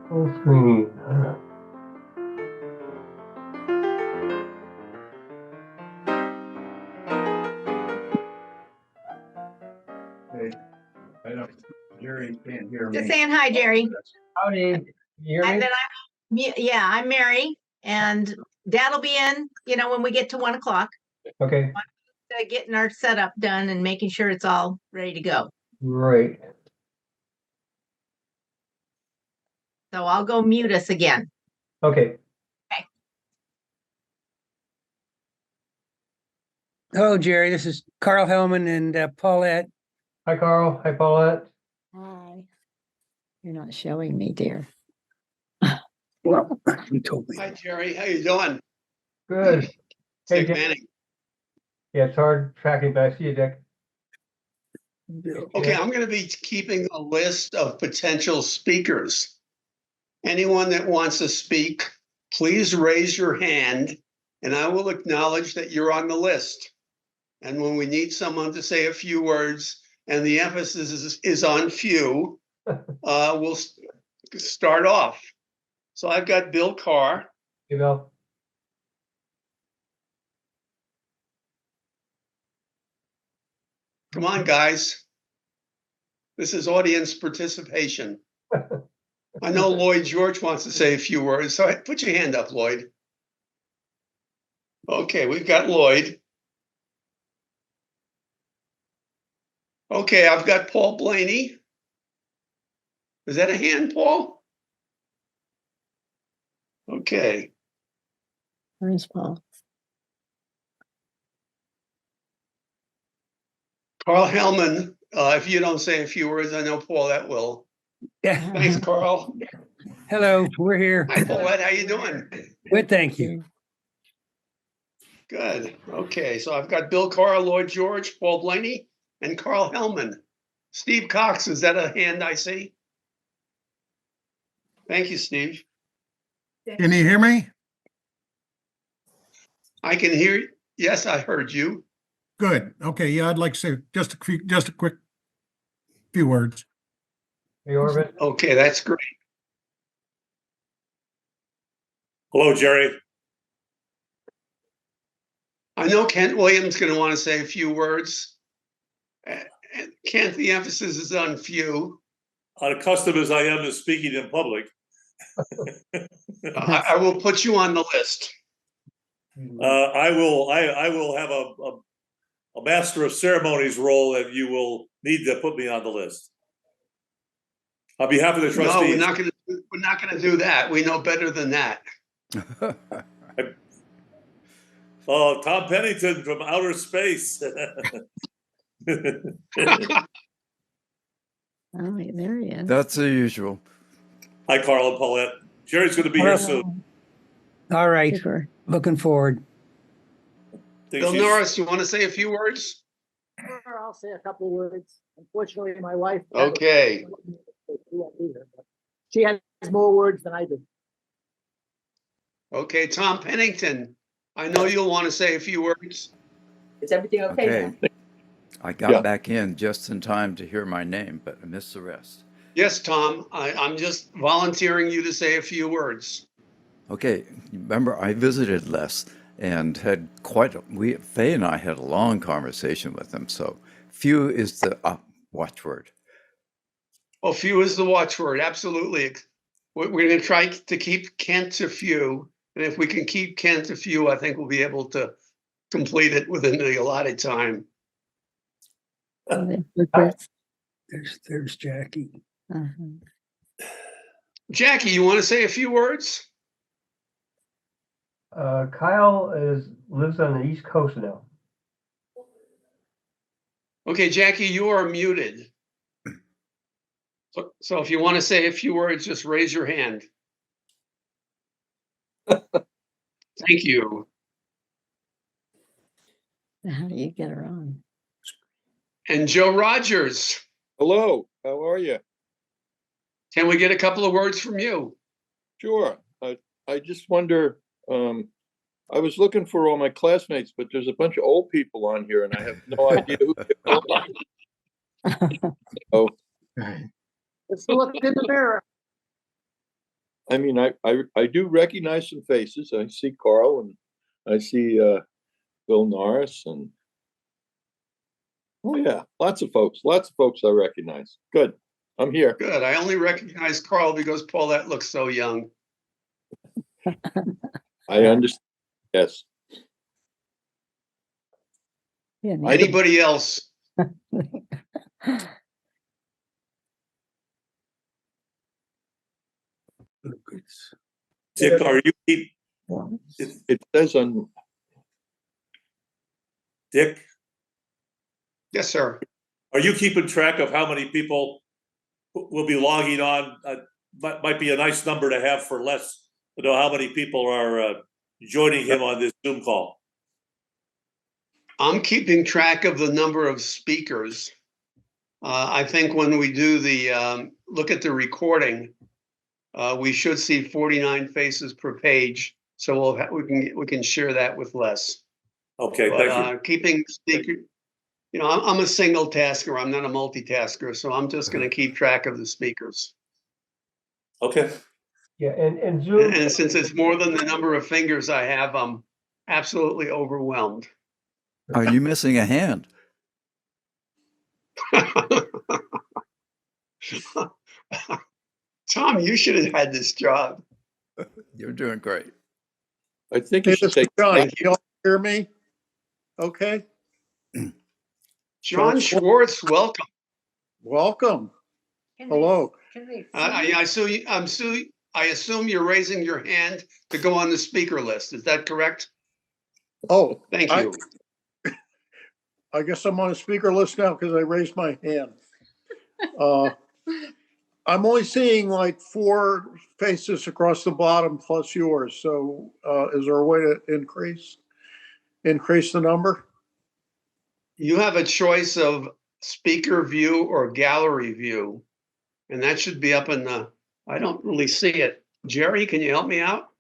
Full screen. Okay. I don't, Jerry can't hear Just me. saying hi, Jerry. Howdy. You hear And me? then yeah, I'm Mary, and Dad will be in, when we get to 1 o'clock, Okay, getting our setup done and making sure it's all ready to go. great. So I'll go mute us again. Okay, Hello, Jerry. This is Carl Hellman and Paulette. hi Carl, hi Paulette. Hi. You're not showing me, dear. Well, you told me. Hi, Jerry. How you doing? Good. Hey, Dick Dick. Manning. Yeah, it's hard tracking, but I see you, Dick. Okay, I'm going to be keeping a list of potential speakers. Anyone that wants to speak, please raise your hand and I will acknowledge that you're on the list. And when we need someone to say a few words, and the emphasis is on few, we'll start off. So I've got Bill Carr. Hey, Bill. Come on, guys. This is audience participation. I know Lloyd George wants to say a few words, so put your hand up, Lloyd. Okay, we've got Lloyd. Okay, I've got Paul Blaney. Is that a hand, Paul? Okay. Where's Paul? Carl Hellman, if you don't say a few words, I know Paul that will. Yeah. Thanks, Carl. Hello, we're here. Hi, Paulette, how you doing? Good, thank you. Good. Okay, so I've got Bill Carr, Lloyd George, Paul Blaney, and Carl Hellman. Steve Cox, is that a hand I see? Thank you, Steve. Can you hear me? I can hear you. Yes, I heard you. Good. Okay. Yeah, I'd like to say just a quick few words. Hey, Orbit. Okay, that's great. Hello, Jerry. I know Kent Williams going to want to say a few words. Kent, the emphasis is on few. Unaccustomed as I am to speaking in public, I will put you on the list. I will have a master of ceremonies role that you will need to put me on the list. On behalf of the trustees. No, we're not going to do that. We know better than that. Tom Pennington from outer space. Oh, there he is. That's the usual. Hi, Carl and Paulette. Jerry's going to be here soon. All right, Super. looking forward. Bill Norris, you want to say a few words? Sure, I'll say a couple of words. Unfortunately, my wife. Okay. She has more words than I do. Okay, Tom Pennington, I know you'll want to say a few words. Is everything okay now? I got back in just in time to hear my name, but I missed the rest. Yes, Tom, I'm just volunteering you to say a few words. Okay, remember I visited Les and had Faye and I had a long conversation with him. So few is the watchword. Well, few is the watchword, absolutely. We're going to try to keep Kent to few. And if we can keep Kent to few, I think we'll be able to complete it within the allotted time. There's Jackie. Jackie, you want to say a few words? Kyle lives on the East Coast now. Okay, Jackie, you are muted. So if you want to say a few words, just raise your hand. Thank you. How do you get her on? And Joe Rogers, Hello, how are you? can we get a couple of words from you? Sure. I just wonder, I was looking for all my classmates, but there's a bunch of old people on here and I have no idea who they are. Oh, Let's look in the mirror. I mean, I do recognize some faces. I see Carl and I see Bill Norris and oh yeah, lots of folks I recognize. Good. I'm here. Good. I only recognize Carl because Paulette looks so young. I understand. Yes. Yeah, Anybody else? Dick, are you It says on Dick? Yes, sir. Are you keeping track of how many people will be logging on? Might be a nice number to have for Les, to know how many people are joining him on this Zoom call. I'm keeping track of the number of speakers. I think when we do the look at the recording, we should see 49 faces per page. So we can share that with Les. Okay, But thank you. keeping speaker, you know, I'm a single tasker. I'm not a multitasker, so I'm just going to keep track of the speakers. Okay. Yeah, and Zoom, And since it's more than the number of fingers I have, I'm absolutely overwhelmed. Are you missing a hand? Tom, you should have had this job. You're doing great. I think you should take. John, Thank you all hear me? Okay, John Schwartz, welcome. welcome. Hello. I assume you're raising your hand to go on the speaker list. Is that correct? Oh, Thank I- you. I guess I'm on a speaker list now because I raised my hand. I'm only seeing like 4 faces across the bottom plus yours. So is there a way to increase the number? You have a choice of speaker view or gallery view. And that should be up in the, I don't really see it. Jerry, can you help me out?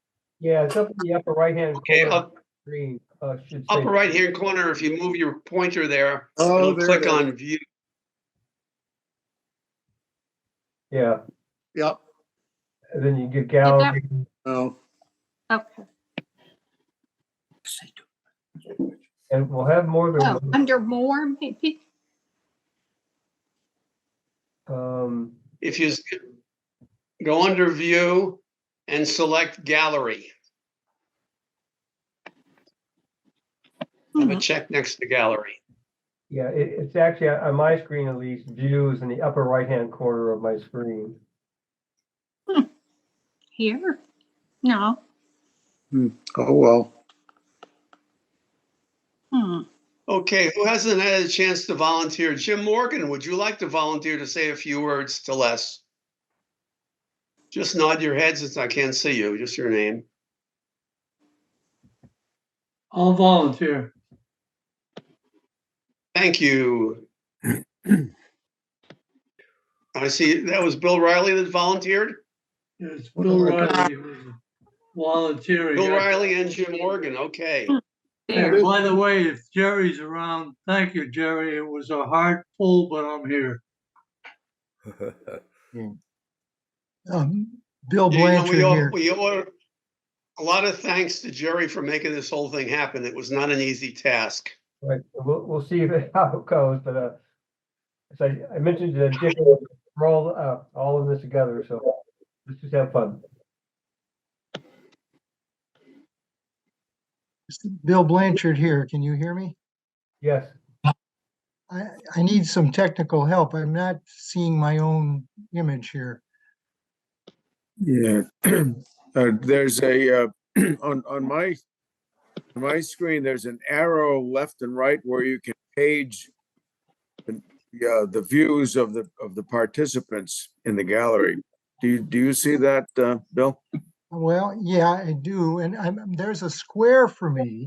yeah, it's up in the upper right-hand Okay, corner of up, the screen. Should say upper right hand corner, if you move your pointer there, Oh, it'll there click it is. on view. Yeah, Yep. and then you get gallery. Oh, Okay. And we'll have more than Oh, one. under more, maybe? If you go under view and select gallery. Have a check next to gallery. Yeah, it's actually on my screen at least, view is in the upper right-hand corner of my screen. Here? No. oh, well. Okay, who hasn't had a chance to volunteer? Jim Morgan, would you like to volunteer to say a few words to Les? Just nod your head since I can't see you, just your name. I'll volunteer. Thank you. I see that was Bill Riley that volunteered. Yes, Bill Riley was volunteering. Bill Riley and Jim Morgan, okay. And by the way, if Jerry's around, thank you, Jerry. It was a hard pull, but I'm here. Bill Blanchard here. We owe a lot of thanks to Jerry for making this whole thing happen. It was not an easy task. Right, we'll see how it goes, but as I mentioned, Dick, we're all in this together, so let's just have fun. Bill Blanchard here. Can you hear me? Yes. I need some technical help. I'm not seeing my own image here. Yeah, there's a on my screen. There's an arrow left and right where you can page the views of the participants in the gallery. Do you see that, Bill? Well, yeah, I do, and there's a square for me,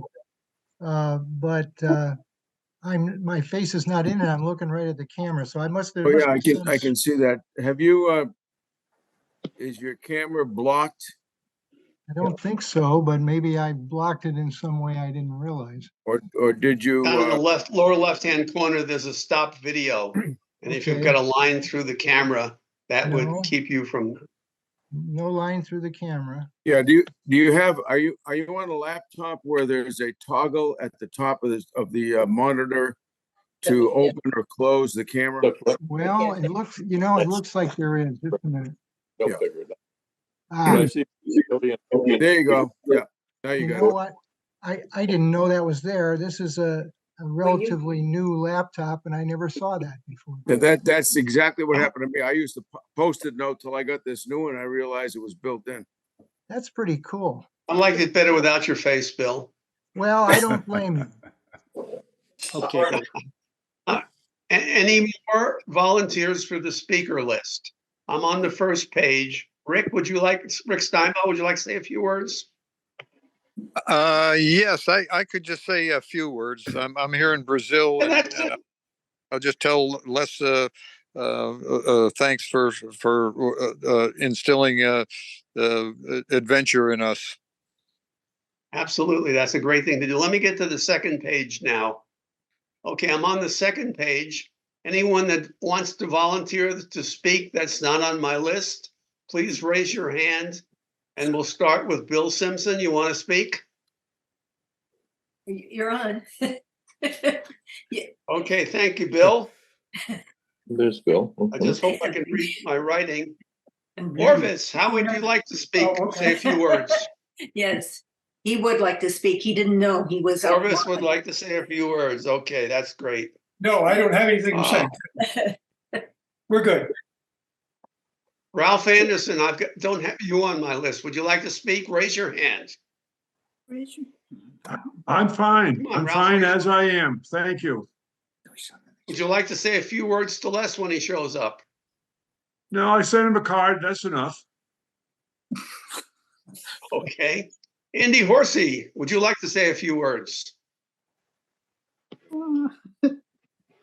but my face is not in it. I'm looking right at the camera, so I must. Oh yeah, I can see that. Have you? Is your camera blocked? I don't think so, but maybe I blocked it in some way I didn't realize. Or did you? Down in the lower left-hand corner, there's a stop video. And if you've got a line through the camera, that would keep you from. No line through the camera. Yeah, are you on a laptop where there's a toggle at the top of the monitor to open or close the camera? Well, it looks, it looks like there is. Just a minute. They'll Yeah. figure it out. Ah, I see. There you go. Yeah, now you you got know it. what? I didn't know that was there. This is a relatively new laptop and I never saw that before. That's exactly what happened to me. I used to post-it note till I got this new one. I realized it was built in. That's pretty cool. I like it better without your face, Bill. Well, I don't blame you. Okay. Any more volunteers for the speaker list? I'm on the first page. Rick Steinbach, would you like to say a few words? Yes, I could just say a few words. I'm here in Brazil, Yeah, and I'll just tell Les thanks for instilling adventure in us. Absolutely, that's a great thing to do. Let me get to the second page now. Okay, I'm on the second page. Anyone that wants to volunteer to speak that's not on my list, please raise your hand. And we'll start with Bill Simpson. You want to speak? You're on. Okay, thank you, Bill. There's Bill. I just hope I can read my writing. Orvis, how would you like to speak? Say a few words. Yes, he would like to speak. He didn't know he was. Orvis would like to say a few words. Okay, that's great. No, I don't have anything to say. We're good. Ralph Anderson, don't have you on my list. Would you like to speak? Raise your hand. I'm fine. Come on, I'm Ralph. fine as I am. Thank you. Would you like to say a few words to Les when he shows up? No, I sent him a card. That's enough. Okay. Andy Horsey, would you like to say a few words?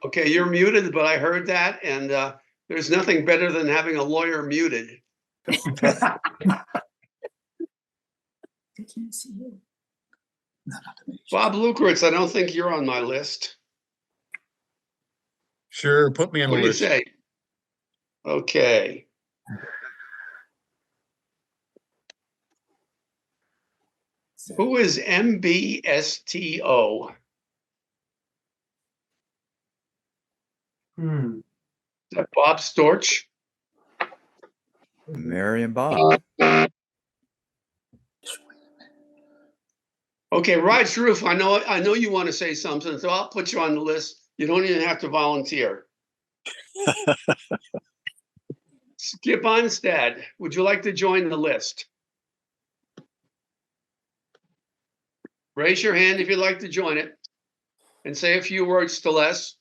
Okay, you're muted, but I heard that, and there's nothing better than having a lawyer muted. Bob Lukowitz, I don't think you're on my list. Sure, put me on What the do you list. say? Okay. Who is MBSTO? Is that Bob Storch? Mary and Bob. Okay, Raj Roof, I know you want to say something, so I'll put you on the list. You don't even have to volunteer. Skip Onstad, would you like to join the list? Raise your hand if you'd like to join it and say a few words to Les.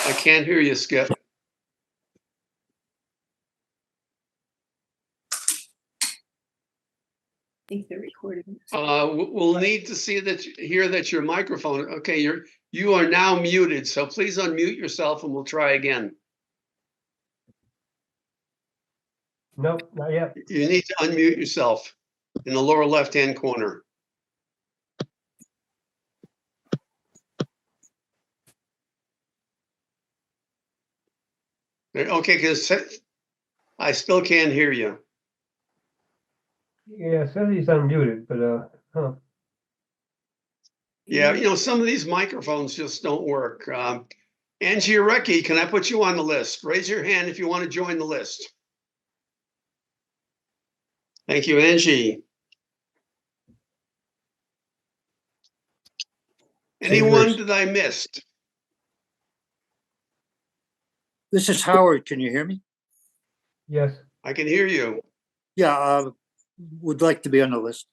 I can't hear you, Skip. I think they're recording. We'll need to see that, hear that your microphone, okay, you are now muted, so please unmute yourself and we'll try again. Nope, not yet. You need to unmute yourself in the lower left-hand corner. Okay, because I still can't hear you. Yeah, it says he's unmuted, but, huh. Yeah, some of these microphones just don't work. Angie Arecki, can I put you on the list? Raise your hand if you want to join the list. Thank you, Angie. Anyone that I missed? This is Howard. Can you hear me? Yes. I can hear you. Yeah, would like to be on the list.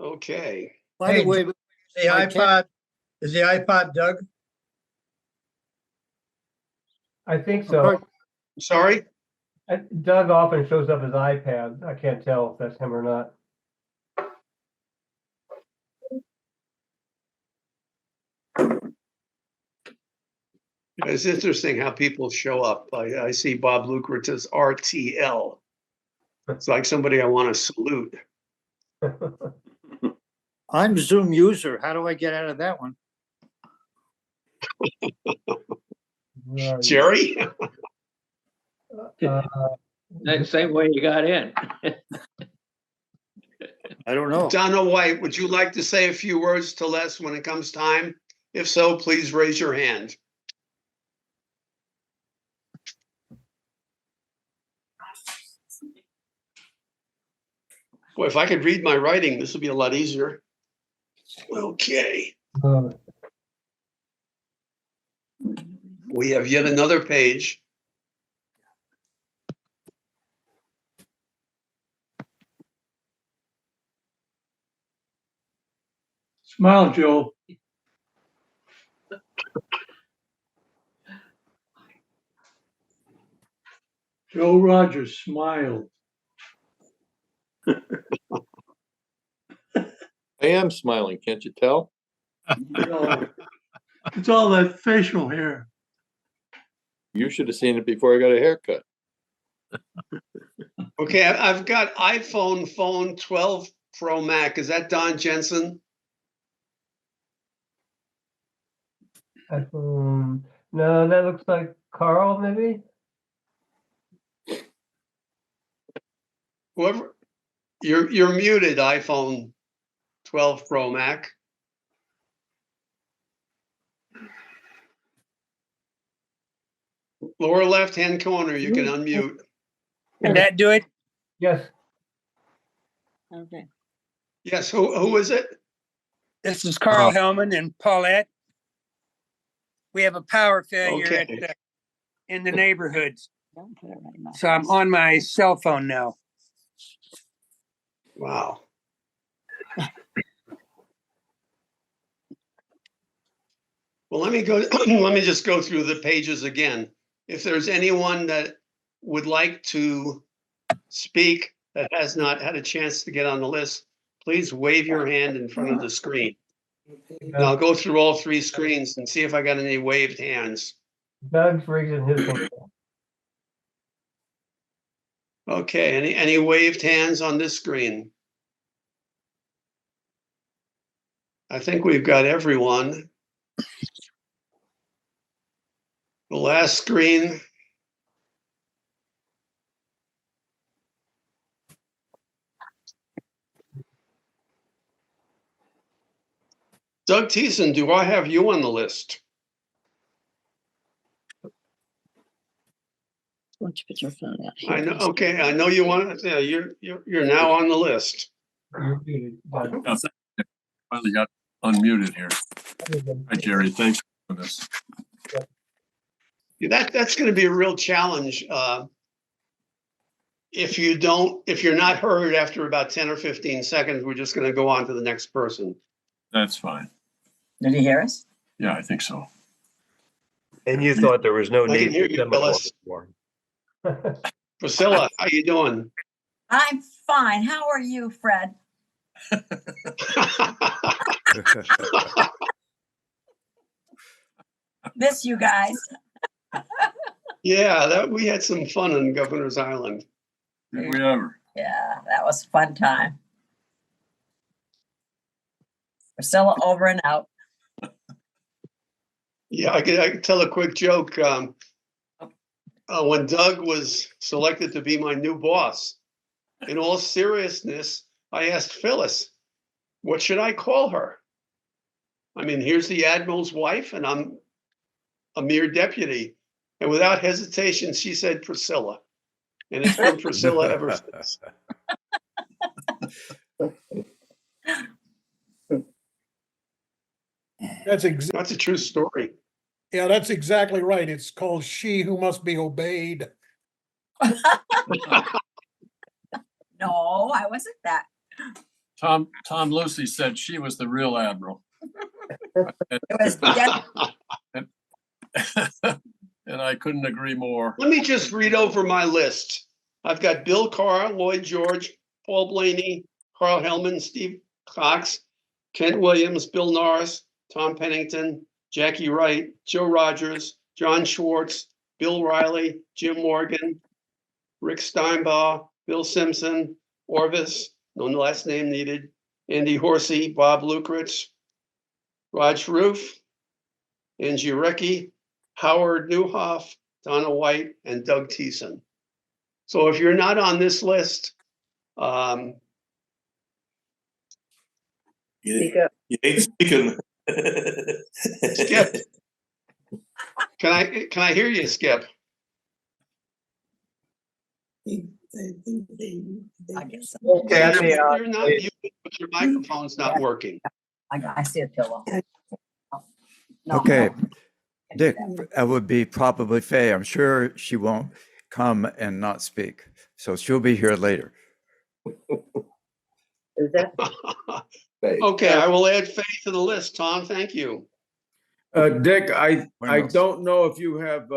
Okay. By the way, The iPod, is the iPod Doug? I think so. Sorry? Doug often shows up as iPad. I can't tell if that's him or not. It's interesting how people show up. I see Bob Lukowitz as RTL. It's like somebody I want to salute. I'm Zoom user. How do I get out of that one? Where are you? Jerry? Uh, The same way you got in. I don't know. Donna White, would you like to say a few words to Les when it comes time? If so, please raise your hand. Boy, if I could read my writing, this would be a lot easier. Okay. We have yet another page. Smile, Joe. Joe Rogers smiled. I am smiling, can't you tell? No, it's all that facial hair. You should have seen it before I got a haircut. Okay, I've got iPhone phone 12 Pro Max. Is that Don Jensen? iPhone. No, that looks like Carl, maybe? Whoever, you're muted, iPhone 12 Pro Max. Lower left-hand corner, you can unmute. Can that do it? Yes. Okay. Yes, who is it? This is Carl Hellman and Paulette. We have a power failure Okay. in the neighborhoods. Don't put it right in my So I'm face. on my cell phone now. Wow. Well, let me go, let me just go through the pages again. If there's anyone that would like to speak that has not had a chance to get on the list, please wave your hand in front of the screen. And I'll go through all three screens and see if I got any waved hands. Doug's raising his hand. Okay, any waved hands on this screen? I think we've got everyone. The last screen. Doug Thiessen, do I have you on the list? Why don't you put your phone out here? I know, okay, I know you want, yeah, you're now on the list. You're muted, Doug. Finally got unmuted here. Hi, Jerry. Thanks for this. That's gonna be a real challenge. If you're not heard after about 10 or 15 seconds, we're just gonna go on to the next person. That's fine. Did he hear us? Yeah, I think so. And you thought there was no I can need hear for you, semaphore Phyllis. before. Priscilla, how you doing? I'm fine. How are you, Fred? Miss you guys. Yeah, we had some fun on Governor's Island. Did we ever? Yeah, that was a fun time. Priscilla over and out. Yeah, I could tell a quick joke. When Doug was selected to be my new boss, in all seriousness, I asked Phyllis, what should I call her? I mean, here's the Admiral's wife and I'm a mere deputy. And without hesitation, she said Priscilla. And it's been Priscilla ever since. That's That's a true story. yeah, that's exactly right. It's called She Who Must Be Obeyed. No, I wasn't that. Tom Lucy said she was the real admiral. It was Deb. And I couldn't agree more. Let me just read over my list. I've got Bill Carr, Lloyd George, Paul Blaney, Carl Hellman, Steve Cox, Kent Williams, Bill Norris, Tom Pennington, Jackie Wright, Joe Rogers, John Schwartz, Bill Riley, Jim Morgan, Rick Steinbaugh, Bill Simpson, Orvis, no last name needed, Andy Horsey, Bob Lukritz, Raj Roof, Angie Recky, Howard Newhoff, Donna White, and Doug Thiessen. So if you're not on this list, You ain't speaking. Skip. Can I hear you, Skip? I guess so. Kathy, You're not muted, but your microphone's not working. I see a pillow. No, Okay, no. Dick, that would be probably Faye. I'm sure she won't come and not speak. So she'll be here later. Is that? Okay, I will add Faye to the list. Tom, thank you. Dick, I Buenos. don't know if you have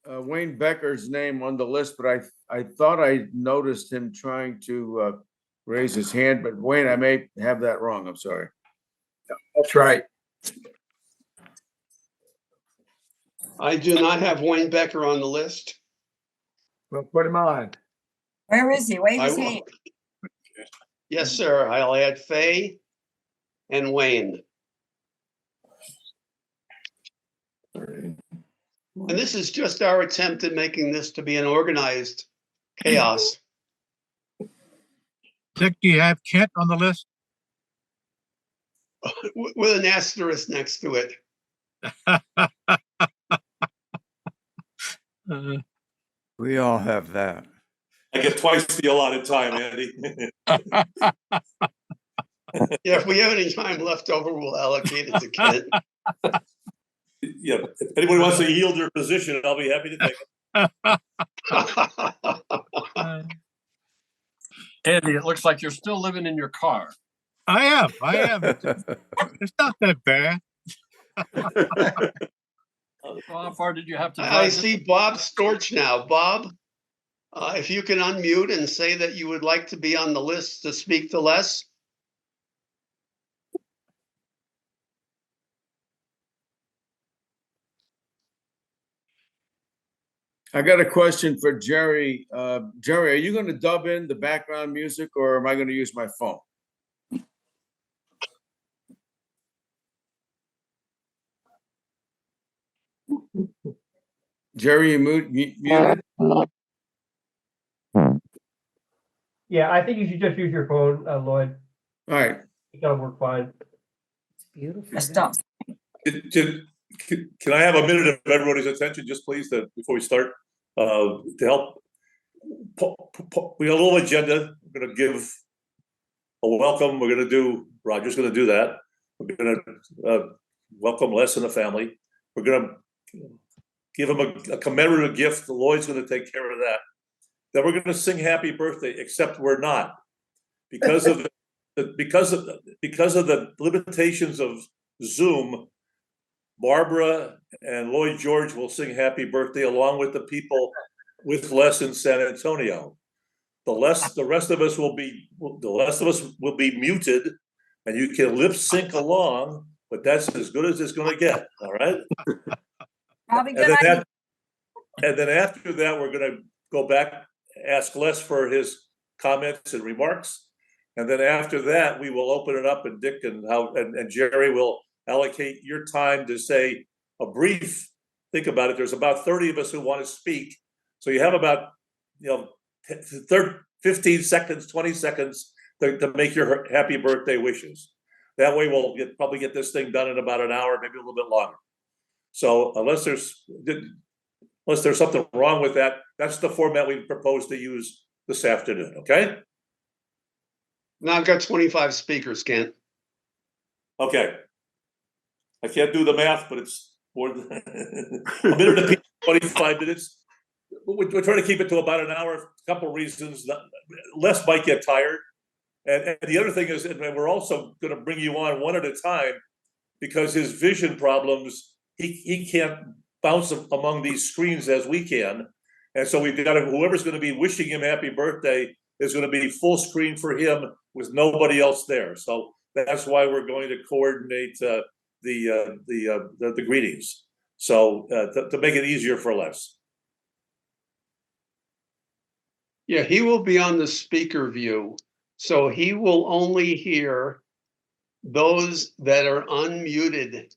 Wayne Becker's name on the list, but I thought I noticed him trying to raise his hand, but Wayne, I may have that wrong. I'm sorry. That's right. I do not have Wayne Becker on the list. We'll put him on. Where is he? Wave I his will. hand. Yes, sir. I'll add Faye and Wayne. And this is just our attempt at making this to be an organized chaos. Dick, do you have Kent on the list? With an asterisk next to it. We all have that. I get twice the allotted time, Andy. Yeah, if we have any time left over, we'll allocate it to Kent. Yeah, if anybody wants to yield their position, I'll be happy to take it. Andy, it looks like you're still living in your car. I am. It's not that bad. Well, how far did you have to drive? I see Bob Storch now. Bob, if you can unmute and say that you would like to be on the list to speak to Les. I got a question for Jerry. Jerry, are you going to dub in the background music or am I going to use my phone? Jerry, you muted? Yeah, I think you should just use your phone, Lloyd. All right. It'll work fine. It's beautiful. Stop. Can I have a minute of everybody's attention, just please, before we start, to help? We have a little agenda. We're going to give a welcome. We're going to do, Roger's going to do that. We're going to welcome Les and the family. We're going to give him a commemorative gift. Lloyd's going to take care of that. Then we're going to sing happy birthday, except we're not, because of the limitations of Zoom. Barbara and Lloyd George will sing happy birthday along with the people with Les in San Antonio. The rest of us will be muted, and you can lip sync along, but that's as good as it's going to get. All right. Probably And good idea. then after that, we're going to go back, ask Les for his comments and remarks, and then after that, we will open it up, and Dick and Jerry will allocate your time to say a brief. Think about it. There's about 30 of us who want to speak, so you have about 15 seconds, 20 seconds to make your happy birthday wishes. That way, we'll probably get this thing done in about an hour, maybe a little bit longer. So unless there's something wrong with that, that's the format we propose to use this afternoon. Okay. Now I've got 25 speakers, Kent. Okay. I can't do the math, but it's more than a minute apiece, 25 minutes. We're trying to keep it to about an hour. A couple of reasons. Les might get tired. And the other thing is, and we're also going to bring you on one at a time because his vision problems, he can't bounce among these screens as we can. And so we've got whoever's going to be wishing him happy birthday is going to be full screen for him with nobody else there. So that's why we're going to coordinate the greetings. So to make it easier for Les. Yeah, he will be on the speaker view. So he will only hear those that are unmuted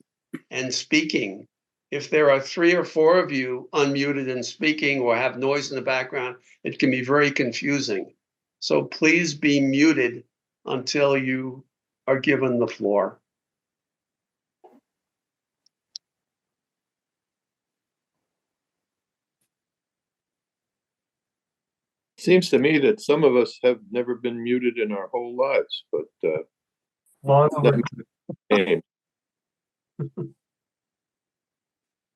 and speaking. if there are 3 or 4 of you unmuted and speaking or have noise in the background, it can be very confusing. So please be muted until you are given the floor. Seems to me that some of us have never been muted in our whole lives, but Long that overdue.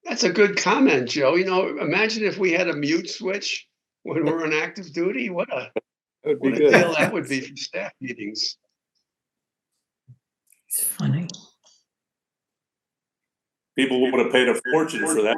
That's a good comment, Joe. You know, imagine if we had a mute switch when we're on active duty. What a would be what a good. deal that would be for staff meetings. It's funny. People would have paid a fortune for that.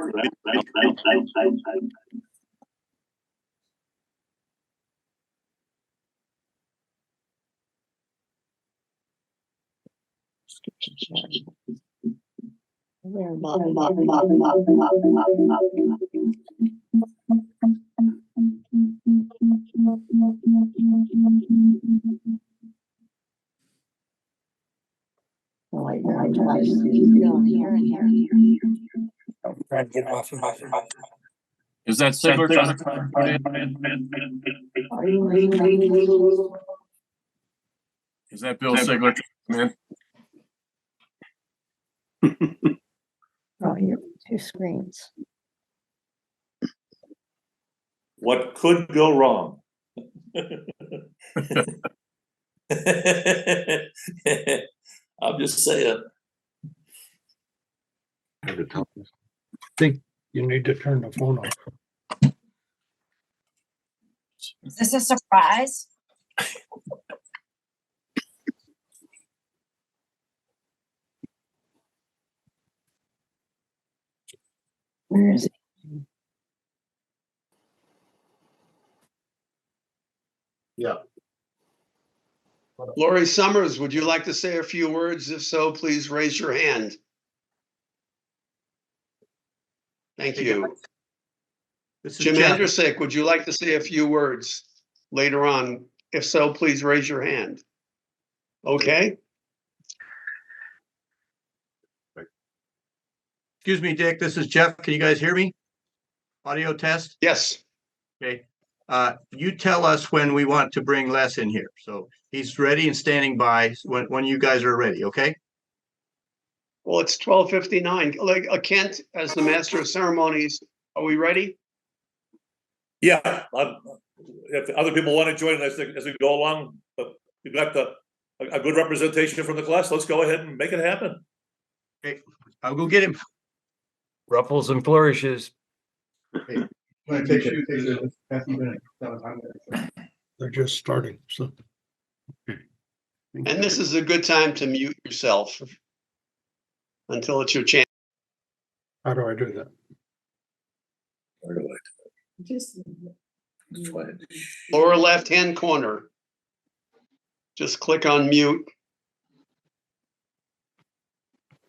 Try to get off of it. Is that Sigler? Is that Bill Sigler? Man. Oh, you're 2 screens. What could go wrong? I'm just saying. I think you need to turn the phone off. Is this a surprise? Where is it? Yeah. Lori Summers, would you like to say a few words? If so, please raise your hand. Thank you. This is Jim Jeff. Andersick, would you like to say a few words later on? If so, please raise your hand. Okay. Excuse me, Dick, this is Jeff. Can you guys hear me? Audio test? Yes. Okay. You tell us when we want to bring Les in here. So he's ready and standing by when you guys are ready, okay? Well, it's 12:59. Like Kent, as the master of ceremonies, are we ready? Yeah, if other people want to join us as we go along, but we've got a good representation from the class. Let's go ahead and make it happen. Okay, I'll go get him. Ruffles and flourishes. They're just starting, so. And this is a good time to mute yourself until it's your chance. How do I do that? Where do I Lower left-hand corner. Just click on mute.